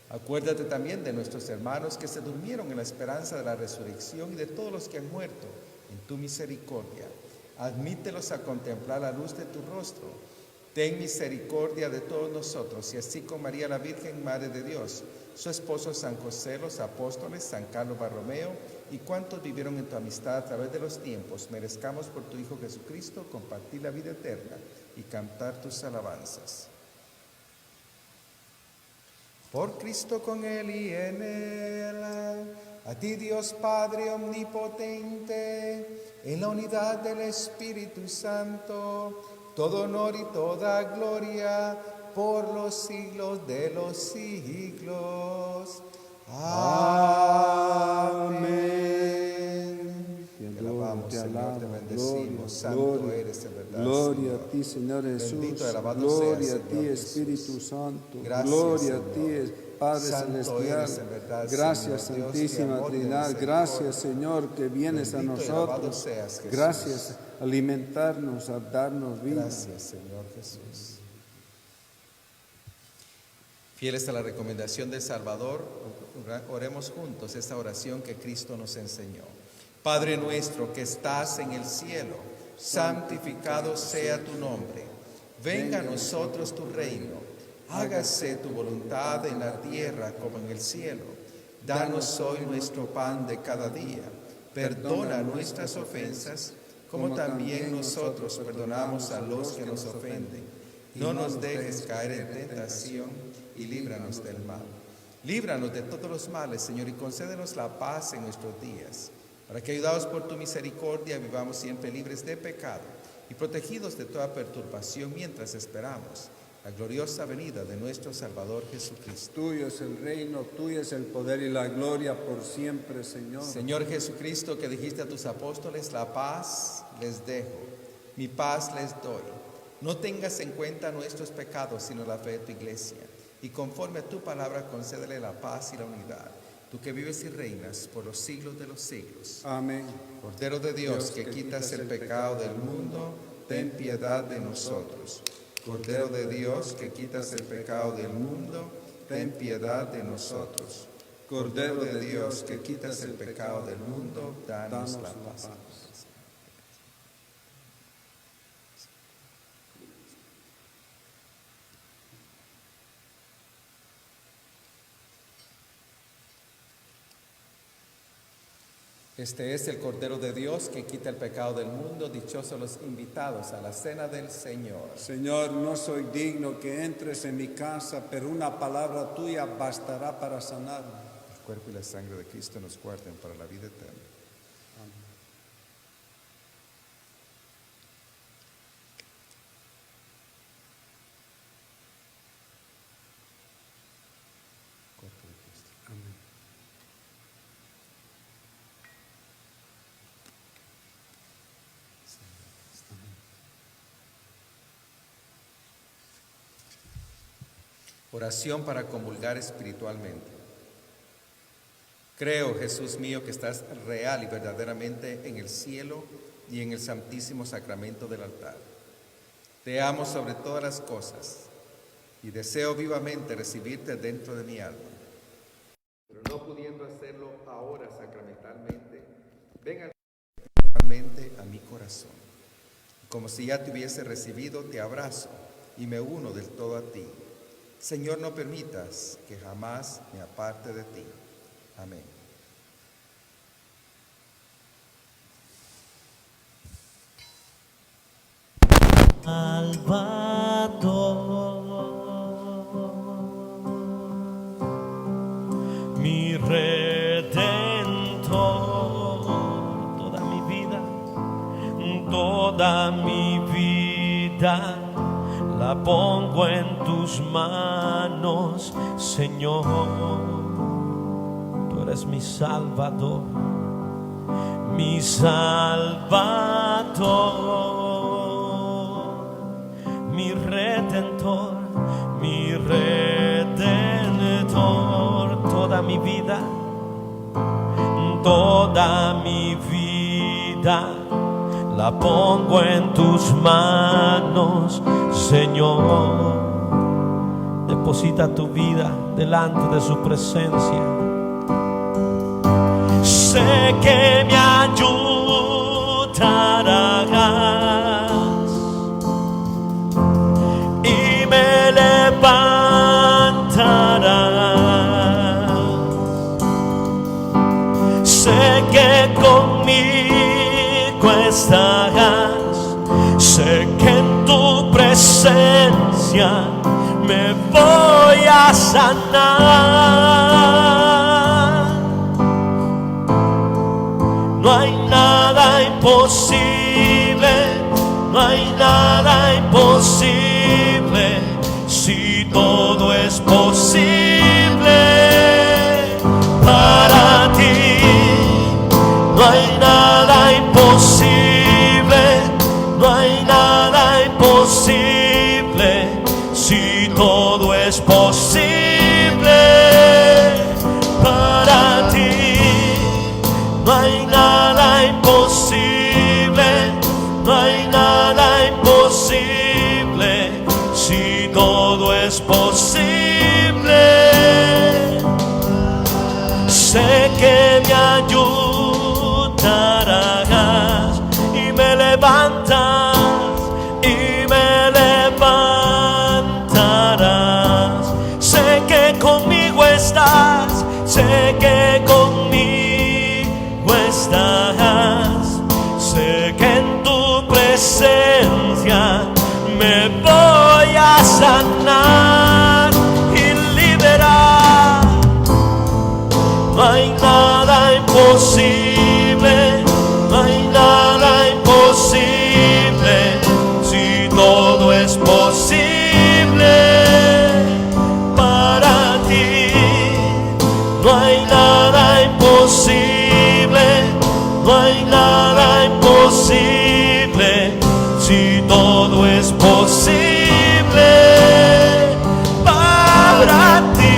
Acuérdate también de nuestros hermanos que se durmieron en la esperanza de la resurrección y de todos los que han muerto en tu misericordia. Admítelos a contemplar la luz de tu rostro. Ten misericordia de todos nosotros, y así con María la Virgen, Madre de Dios, su esposo San José, los apóstoles, San Carlos Borromeo, y cuantos vivieron en tu amistad a través de los tiempos, merezcamos por tu Hijo Jesucristo compartir la vida eterna y cantar tus alabanzas. Por Cristo, con Él y en Él, a ti Dios Padre omnipotente, en la unidad del Espíritu Santo, todo honor y toda gloria por los siglos de los siglos. Amén. Te alabamos, Señor, te bendecimos. Santo eres en verdad, Gloria Señor. a ti, Señor Jesús. Bendito y alabado Gloria seas, a ti, Señor Espíritu Jesús. Santo. Gracias, Gloria a Señor. ti, Padre Santo Celestial. eres en verdad, Gracias, Señor, Dios de Santísima amor, de Trinidad. misericordia. Gracias, Señor, que vienes Bendito a y alabado nosotros. seas, Jesús. Gracias, a alimentarnos, a darnos vida. Gracias, Señor Jesús. Fieles a la recomendación del Salvador, oremos juntos esta oración que Cristo nos enseñó. Padre nuestro que estás en el cielo, santificado sea tu nombre. Venga a nosotros tu reino. Hágase tu voluntad en la tierra como en el cielo. Danos hoy nuestro pan de cada día. Perdona nuestras ofensas, como también nosotros perdonamos a los que nos ofenden. No nos dejes caer en tentación y líbranos del mal. Líbranos de todos los males, Señor, y concédenos la paz en nuestros días, para que, ayudados por tu misericordia, vivamos siempre libres de pecado y protegidos de toda perturbación mientras esperamos la gloriosa venida de nuestro Salvador Jesucristo. Tuyo es el reino, tuyo es el poder y la gloria por siempre, Señor. Señor Jesucristo, que dijiste a tus apóstoles, la paz les dejo, mi paz les doy. No tengas en cuenta nuestros pecados, sino la fe de tu iglesia. Y conforme a tu palabra, concédele la paz y la unidad. Tú que vives y reinas por los siglos de los siglos. Amén. Cordero de Dios, que quitas el pecado del mundo, ten piedad de nosotros. Cordero de Dios, que quitas el pecado del mundo, ten piedad de nosotros. Cordero de Dios, que quitas el pecado del mundo, danos la paz. Este es el Cordero de Dios que quita el pecado del mundo. Dichosos los invitados a la cena del Señor. Señor, no soy digno que entres en mi casa, pero una palabra tuya bastará para sanarme. El cuerpo y la sangre de Cristo nos guarden para la vida eterna. Cuerpo de Cristo. Amén. Oración para comulgar espiritualmente. Creo, Jesús mío, que estás real y verdaderamente en el cielo y en el santísimo sacramento del altar. Te amo sobre todas las cosas y deseo vivamente recibirte dentro de mi alma. Pero no pudiendo hacerlo ahora sacramentalmente, ven sacramentalmente a mi corazón. Como si ya te hubiese recibido, te abrazo y me uno del todo a ti. Señor, no permitas que jamás me aparte de ti. Amén. Salvador, mi Redentor, toda mi vida la pongo en tus manos, Señor. Tú eres mi Salvador, mi Salvador, mi Redentor, mi Redentor. Toda mi vida la pongo en tus manos, Señor. Deposita tu vida delante de su presencia. Sé que me ayudarás estás, sé que en tu presencia me voy a sanar. No hay nada imposible, no hay nada imposible, si todo es posible para ti. No hay nada imposible, no hay nada imposible, si todo es posible para ti. No hay nada imposible, no hay nada imposible, si todo es posible. Sé que me ayudarás y me levantas y me levantarás. Sé que conmigo estás, sé que conmigo estás, sé que en tu presencia me voy a sanar y liberar. No hay nada imposible, no hay nada imposible, si todo es posible para ti. No hay nada imposible, no hay nada imposible, si todo es posible para ti.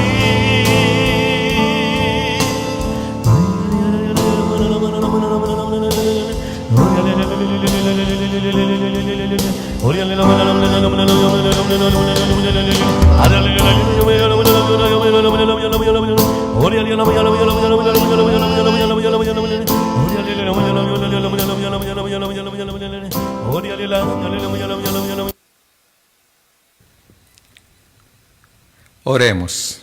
Oremos.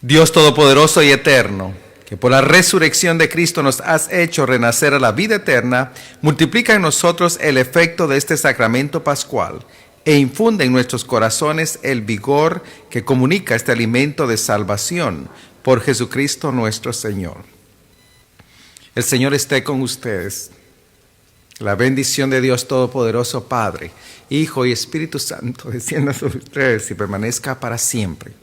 Dios Todopoderoso y Eterno, que por la resurrección de Cristo nos has hecho renacer a la vida eterna, multiplica en nosotros el efecto de este sacramento pascual e infunde en nuestros corazones el vigor que comunica este alimento de salvación por Jesucristo nuestro Señor. El Señor esté con ustedes. La bendición de Dios Todopoderoso, Padre, Hijo y Espíritu Santo, descienda sobre ustedes y permanezca para siempre.